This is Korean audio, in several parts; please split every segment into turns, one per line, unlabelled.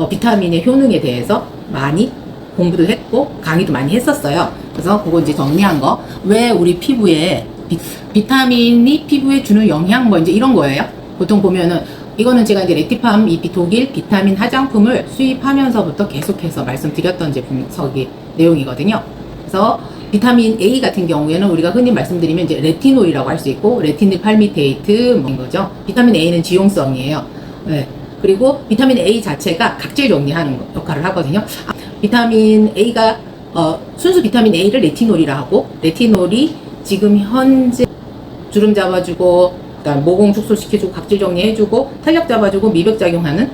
비타민의 효능에 대해서 많이 공부도 했고 강의도 많이 했었어요. 그래서 그거 이제 정리한 거, 왜 우리 피부에 비타민이 피부에 주는 영향, 뭐 이제 이런 거예요. 보통 보면은 이거는 제가 이제 레티팜 이 독일 비타민 화장품을 수입하면서부터 계속해서 말씀드렸던 제품 서기 내용이거든요. 그래서 비타민 A 같은 경우에는 우리가 흔히 말씀드리면 이제 레티놀이라고 할 수 있고, 레티닐 팔미테이트 뭐인 거죠. 비타민 A는 지용성이에요. 네. 그리고 비타민 A 자체가 각질 정리하는 역할을 하거든요. 비타민 A가 순수 비타민 A를 레티놀이라 하고, 레티놀이 지금 현재 주름 잡아주고, 그다음 모공 축소시켜주고, 각질 정리해주고, 탄력 잡아주고, 미백 작용하는,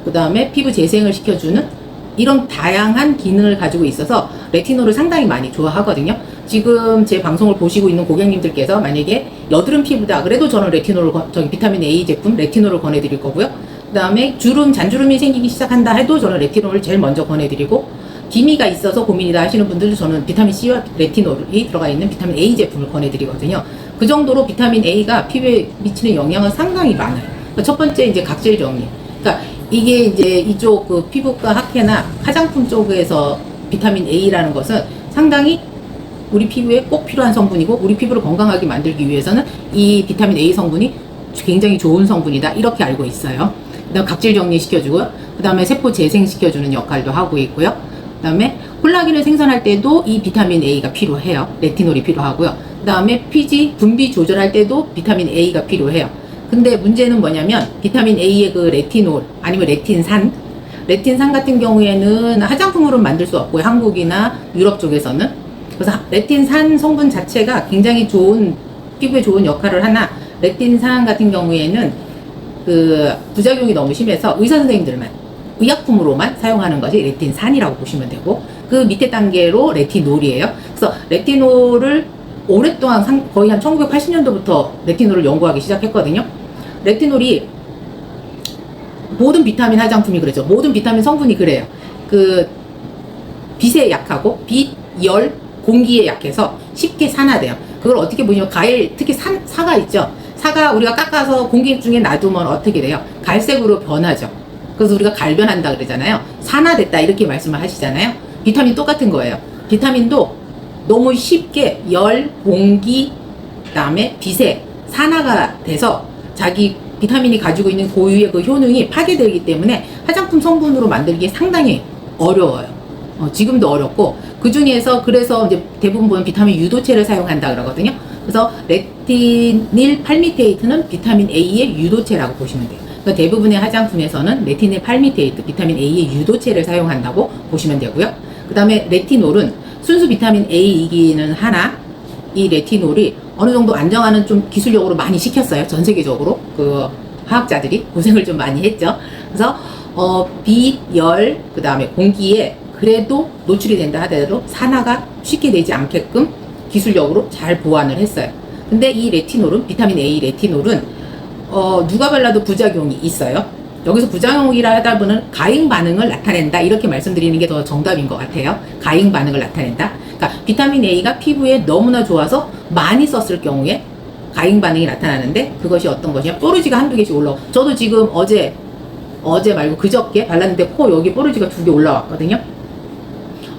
그 다음에 피부 재생을 시켜주는 이런 다양한 기능을 가지고 있어서 레티놀을 상당히 많이 좋아하거든요. 지금 제 방송을 보시고 있는 고객님들께서 만약에 여드름 피부다 그래도 저는 레티놀을 비타민 A 제품 레티놀을 권해드릴 거고요. 그 다음에 주름, 잔주름이 생기기 시작한다 해도 저는 레티놀을 제일 먼저 권해드리고, 기미가 있어서 고민이다 하시는 분들도 저는 비타민 C와 레티놀이 들어가 있는 비타민 A 제품을 권해드리거든요. 그 정도로 비타민 A가 피부에 미치는 영향은 상당히 많아요. 그러니까 첫 번째 이제 각질 정리. 그러니까 이게 이제 이쪽 그 피부과 학회나 화장품 쪽에서 비타민 A라는 것은 상당히 우리 피부에 꼭 필요한 성분이고, 우리 피부를 건강하게 만들기 위해서는 이 비타민 A 성분이 굉장히 좋은 성분이다, 이렇게 알고 있어요. 그 다음 각질 정리 시켜주고요. 그 다음에 세포 재생 시켜주는 역할도 하고 있고요. 그 다음에 콜라겐을 생산할 때도 이 비타민 A가 필요해요. 레티놀이 필요하고요. 그 다음에 피지 분비 조절할 때도 비타민 A가 필요해요. 근데 문제는 뭐냐면 비타민 A의 그 레티놀 아니면 레틴산 같은 경우에는 화장품으로 만들 수 없고요. 한국이나 유럽 쪽에서는. 그래서 레틴산 성분 자체가 굉장히 좋은, 피부에 좋은 역할을 하나, 레틴산 같은 경우에는 그 부작용이 너무 심해서 의사 선생님들만 의약품으로만 사용하는 것이 레틴산이라고 보시면 되고, 그 밑에 단계로 레티놀이에요. 그래서 레티놀을 오랫동안 거의 한 1980년도부터 레티놀을 연구하기 시작했거든요. 레티놀이 모든 비타민 화장품이 그러죠. 모든 비타민 성분이 그래요. 그 빛에 약하고 빛, 열, 공기에 약해서 쉽게 산화돼요. 그걸 어떻게 보시면 과일, 특히 사과 있죠. 사과 우리가 깎아서 공기 중에 놔두면 어떻게 돼요? 갈색으로 변하죠. 그래서 우리가 갈변한다 그러잖아요. 산화됐다 이렇게 말씀을 하시잖아요. 비타민 똑같은 거예요. 비타민도 너무 쉽게 열, 공기, 그다음에 빛에 산화가 돼서 자기 비타민이 가지고 있는 고유의 그 효능이 파괴되기 때문에 화장품 성분으로 만들기 상당히 어려워요. 지금도 어렵고, 그 중에서 그래서 이제 대부분 보면 비타민 유도체를 사용한다 그러거든요. 그래서 레티닐 팔미테이트는 비타민 A의 유도체라고 보시면 돼요. 그러니까 대부분의 화장품에서는 레티닐 팔미테이트, 비타민 A의 유도체를 사용한다고 보시면 되고요. 그 다음에 레티놀은 순수 비타민 A이기는 하나, 이 레티놀이 어느 정도 안정화는 좀 기술력으로 많이 시켰어요. 전 세계적으로 그 화학자들이 고생을 좀 많이 했죠. 그래서 빛, 열, 그 다음에 공기에 그래도 노출이 된다 하더라도 산화가 쉽게 되지 않게끔 기술력으로 잘 보완을 했어요. 근데 이 레티놀은, 비타민 A 레티놀은 누가 발라도 부작용이 있어요. 여기서 부작용이라 하다 보면 가행 반응을 나타낸다, 이렇게 말씀드리는 게 더 정답인 것 같아요. 가행 반응을 나타낸다. 그러니까 비타민 A가 피부에 너무나 좋아서 많이 썼을 경우에 가행 반응이 나타나는데, 그것이 어떤 것이냐, 뽀르지가 한두 개씩 올라와. 저도 지금 어제 말고 그저께 발랐는데 코 여기 뽀르지가 2개 올라왔거든요.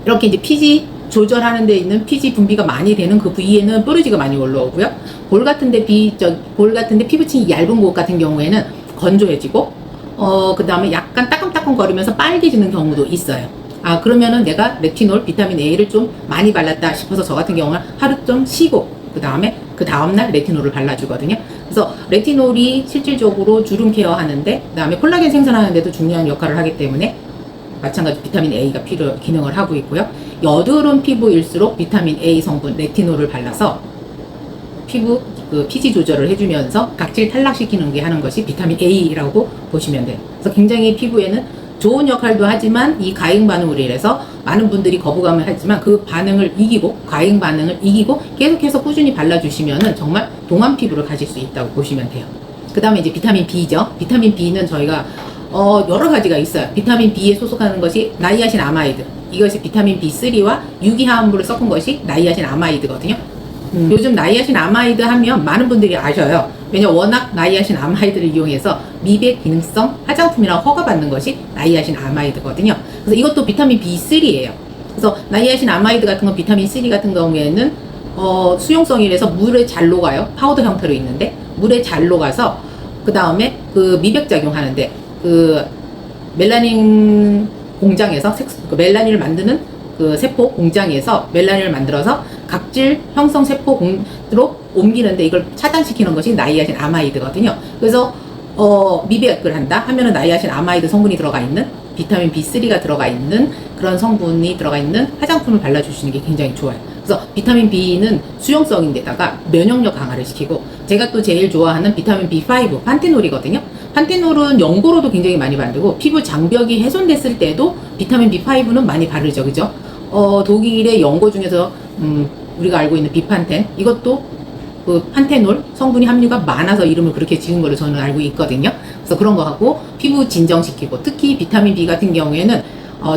이렇게 이제 피지 조절하는 데 있는 피지 분비가 많이 되는 그 부위에는 뽀르지가 많이 올라오고요. 볼 같은데 피부층이 얇은 곳 같은 경우에는 건조해지고, 그 다음에 약간 따끔따끔 거리면서 빨개지는 경우도 있어요. 그러면은 내가 레티놀, 비타민 A를 좀 많이 발랐다 싶어서 저 같은 경우는 하루 좀 쉬고 그 다음날 레티놀을 발라주거든요. 그래서 레티놀이 실질적으로 주름 케어 하는데, 그 다음에 콜라겐 생산하는데도 중요한 역할을 하기 때문에 마찬가지 비타민 A가 기능을 하고 있고요. 여드름 피부일수록 비타민 A 성분 레티놀을 발라서 피부 피지 조절을 해주면서 각질 탈락시키는 게 하는 것이 비타민 A라고 보시면 돼요. 그래서 굉장히 피부에는 좋은 역할도 하지만, 이 가행 반응으로 인해서 많은 분들이 거부감을 하지만 그 반응을 이기고, 가행 반응을 이기고 계속해서 꾸준히 발라주시면은 정말 동안 피부를 가질 수 있다고 보시면 돼요. 그 다음에 이제 비타민 B죠. 비타민 B는 저희가 여러 가지가 있어요. 비타민 B에 소속하는 것이 나이아신 아마이드. 이것이 비타민 B3와 유기화합물을 섞은 것이 나이아신 아마이드거든요. 요즘 나이아신 아마이드 하면 많은 분들이 아셔요. 왜냐면 워낙 나이아신 아마이드를 이용해서 미백 기능성 화장품이라고 허가받는 것이 나이아신 아마이드거든요. 그래서 이것도 비타민 B3예요. 그래서 나이아신 아마이드 같은 건 비타민 C 같은 경우에는 수용성이라서 물에 잘 녹아요. 파우더 형태로 있는데 물에 잘 녹아서 그 다음에 그 미백 작용하는데 그 멜라닌 공장에서 그 멜라닌을 만드는 그 세포 공장에서 멜라닌을 만들어서 각질 형성 세포로 옮기는데 이걸 차단시키는 것이 나이아신 아마이드거든요. 그래서 미백을 한다 하면은 나이아신 아마이드 성분이 들어가 있는 비타민 B3가 들어가 있는 그런 성분이 들어가 있는 화장품을 발라주시는 게 굉장히 좋아요. 그래서 비타민 B는 수용성인데다가 면역력 강화를 시키고 제가 또 제일 좋아하는 비타민 B5 판테놀이거든요. 판테놀은 연고로도 굉장히 많이 만들고 피부 장벽이 훼손됐을 때도 비타민 B5는 많이 바르죠, 그죠? 독일의 연고 중에서 우리가 알고 있는 비판텐 이것도 그 판테놀 성분이 함유가 많아서 이름을 그렇게 지은 걸로 저는 알고 있거든요. 그래서 그런 거 하고 피부 진정시키고 특히 비타민 B 같은 경우에는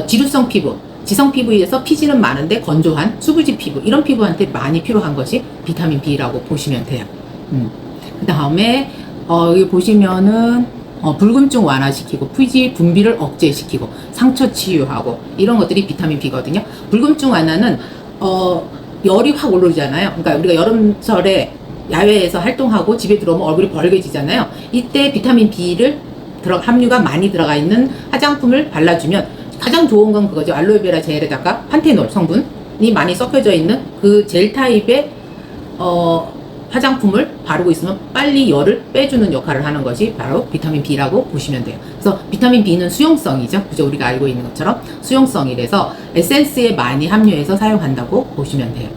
지루성 피부, 지성 피부에서 피지는 많은데 건조한 수부지 피부 이런 피부한테 많이 필요한 것이 비타민 B라고 보시면 돼요. 그 다음에 여기 보시면은 붉음증 완화시키고 피지 분비를 억제시키고 상처 치유하고 이런 것들이 비타민 B거든요. 붉음증 완화는 열이 확 오르잖아요. 그러니까 우리가 여름철에 야외에서 활동하고 집에 들어오면 얼굴이 벌개지잖아요. 이때 비타민 B를 함유가 많이 들어가 있는 화장품을 발라주면 가장 좋은 건 그거죠. 알로에베라 젤에다가 판테놀 성분이 많이 섞여져 있는 그 젤 타입의 화장품을 바르고 있으면 빨리 열을 빼주는 역할을 하는 것이 바로 비타민 B라고 보시면 돼요. 그래서 비타민 B는 수용성이죠. 그죠? 우리가 알고 있는 것처럼 수용성이라서 에센스에 많이 함유해서 사용한다고 보시면 돼요.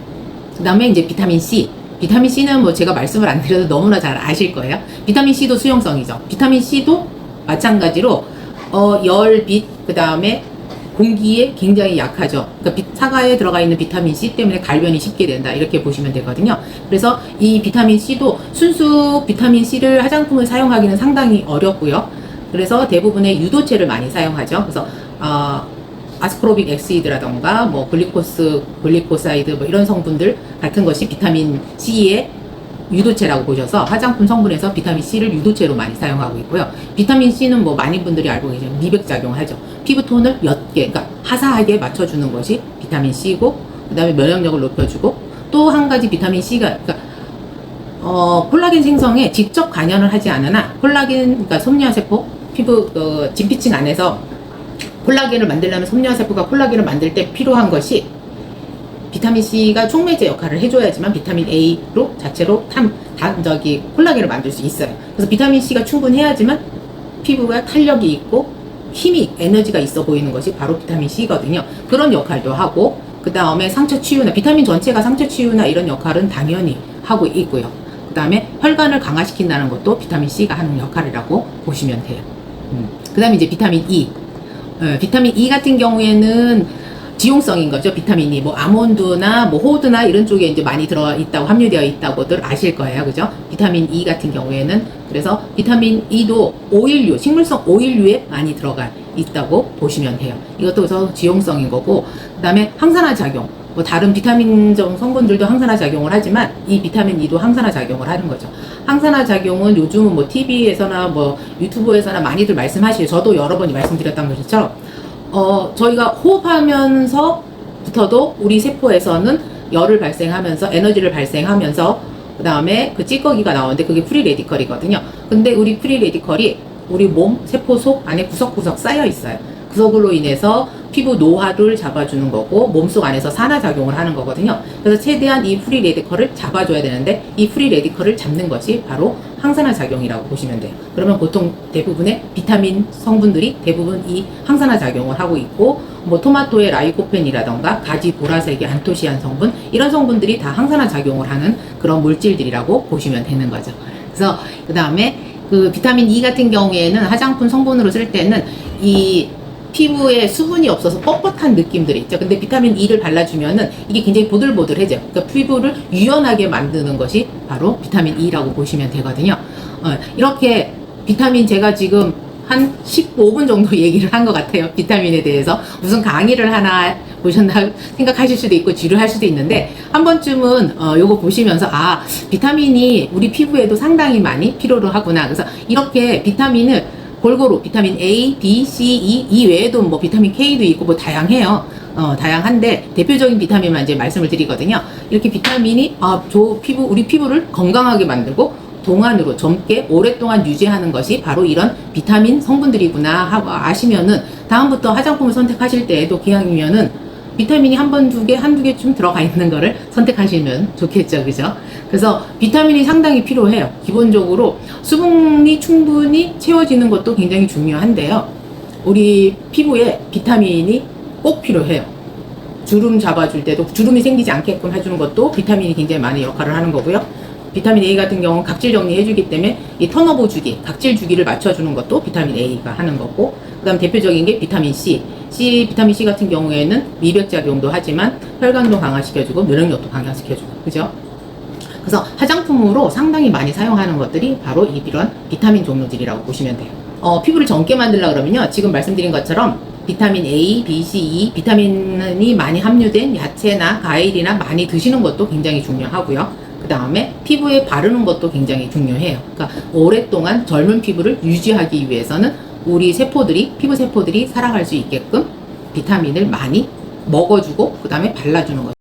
그 다음에 이제 비타민 C. 비타민 C는 뭐 제가 말씀을 안 드려도 너무나 잘 아실 거예요. 비타민 C도 수용성이죠. 비타민 C도 마찬가지로 열, 빛, 그 다음에 공기에 굉장히 약하죠. 그러니까 사과에 들어가 있는 비타민 C 때문에 갈변이 쉽게 된다 이렇게 보시면 되거든요. 그래서 이 비타민 C도 순수 비타민 C를 화장품을 사용하기는 상당히 어렵고요. 그래서 대부분의 유도체를 많이 사용하죠. 그래서 아스코르빅 엑시드라던가 뭐 글리코사이드 뭐 이런 성분들 같은 것이 비타민 C의 유도체라고 보셔서 화장품 성분에서 비타민 C를 유도체로 많이 사용하고 있고요. 비타민 C는 뭐 많은 분들이 알고 계시는 미백 작용을 하죠. 피부톤을 옅게, 그러니까 화사하게 맞춰주는 것이 비타민 C고, 그 다음에 면역력을 높여주고, 또 한 가지 비타민 C가, 그러니까 콜라겐 생성에 직접 관여를 하지 않으나 콜라겐, 그러니까 솜니아세포, 피부 진피층 안에서 콜라겐을 만들려면 솜니아세포가 콜라겐을 만들 때 필요한 것이 비타민 C가 촉매제 역할을 해줘야지만 비타민 A로 자체로 콜라겐을 만들 수 있어요. 그래서 비타민 C가 충분해야지만 피부가 탄력이 있고 힘이 에너지가 있어 보이는 것이 바로 비타민 C거든요. 그런 역할도 하고 그 다음에 상처 치유나 비타민 전체가 상처 치유나 이런 역할은 당연히 하고 있고요. 그 다음에 혈관을 강화시킨다는 것도 비타민 C가 하는 역할이라고 보시면 돼요. 그 다음에 이제 비타민 E. 비타민 E 같은 경우에는 지용성인 거죠. 비타민이 뭐 아몬드나 뭐 호두나 이런 쪽에 이제 많이 들어 있다고 함유되어 있다고들 아실 거예요. 그죠? 비타민 E 같은 경우에는 그래서 비타민 E도 오일류, 식물성 오일류에 많이 들어가 있다고 보시면 돼요. 이것도 그래서 지용성인 거고 그다음에 항산화 작용. 뭐 다른 비타민적 성분들도 항산화 작용을 하지만 이 비타민 E도 항산화 작용을 하는 거죠. 항산화 작용은 요즘은 뭐 TV에서나 뭐 유튜브에서나 많이들 말씀하시죠. 저도 여러 번이 말씀드렸던 것처럼 저희가 호흡하면서부터도 우리 세포에서는 열을 발생하면서 에너지를 발생하면서 그 다음에 그 찌꺼기가 나오는데 그게 프리 레디컬이거든요. 근데 우리 프리 레디컬이 우리 몸 세포 속 안에 구석구석 쌓여 있어요. 그걸로 인해서 피부 노화를 잡아주는 거고 몸속 안에서 산화작용을 하는 거거든요. 그래서 최대한 이 프리 레디컬을 잡아줘야 되는데 이 프리 레디컬을 잡는 것이 바로 항산화 작용이라고 보시면 돼요. 그러면 보통 대부분의 비타민 성분들이 대부분 이 항산화 작용을 하고 있고 뭐 토마토의 라이코펜이라던가 가지 보라색의 안토시안 성분 이런 성분들이 다 항산화 작용을 하는 그런 물질들이라고 보시면 되는 거죠. 그래서 그 다음에 그 비타민 E 같은 경우에는 화장품 성분으로 쓸 때는 이 피부에 수분이 없어서 뻣뻣한 느낌들이 있죠. 근데 비타민 E를 발라주면은 이게 굉장히 보들보들해져요. 그러니까 피부를 유연하게 만드는 것이 바로 비타민 E라고 보시면 되거든요. 이렇게 비타민 제가 지금 한 15분 정도 얘기를 한 것 같아요. 비타민에 대해서. 무슨 강의를 하나 보셨나 생각하실 수도 있고 지루할 수도 있는데 한 번쯤은 요거 보시면서 아, 비타민이 우리 피부에도 상당히 많이 필요로 하구나. 그래서 이렇게 비타민을 골고루 비타민 A, B, C, E 이 외에도 뭐 비타민 K도 있고 뭐 다양해요. 다양한데 대표적인 비타민만 이제 말씀을 드리거든요. 이렇게 비타민이 우리 피부를 건강하게 만들고 동안으로 젊게 오랫동안 유지하는 것이 바로 이런 비타민 성분들이구나 하고 아시면은 다음부터 화장품을 선택하실 때에도 기왕이면은 비타민이 한두 개쯤 들어가 있는 거를 선택하시면 좋겠죠. 그죠? 그래서 비타민이 상당히 필요해요. 기본적으로 수분이 충분히 채워지는 것도 굉장히 중요한데요. 우리 피부에 비타민이 꼭 필요해요. 주름 잡아줄 때도 주름이 생기지 않게끔 해주는 것도 비타민이 굉장히 많은 역할을 하는 거고요. 비타민 A 같은 경우는 각질 정리해주기 때문에 이 턴오버 주기, 각질 주기를 맞춰주는 것도 비타민 A가 하는 거고, 그 다음 대표적인 게 비타민 C. 비타민 C 같은 경우에는 미백작용도 하지만 혈관도 강화시켜주고 면역력도 강화시켜주고, 그죠? 그래서 화장품으로 상당히 많이 사용하는 것들이 바로 이런 비타민 종류들이라고 보시면 돼요. 피부를 젊게 만들려고 그러면요, 지금 말씀드린 것처럼 비타민 A, B, C, E, 비타민이 많이 함유된 야채나 과일이나 많이 드시는 것도 굉장히 중요하고요. 그 다음에 피부에 바르는 것도 굉장히 중요해요. 그러니까 오랫동안 젊은 피부를 유지하기 위해서는 우리 피부 세포들이 살아갈 수 있게끔 비타민을 많이 먹어주고 그 다음에 발라주는 거죠.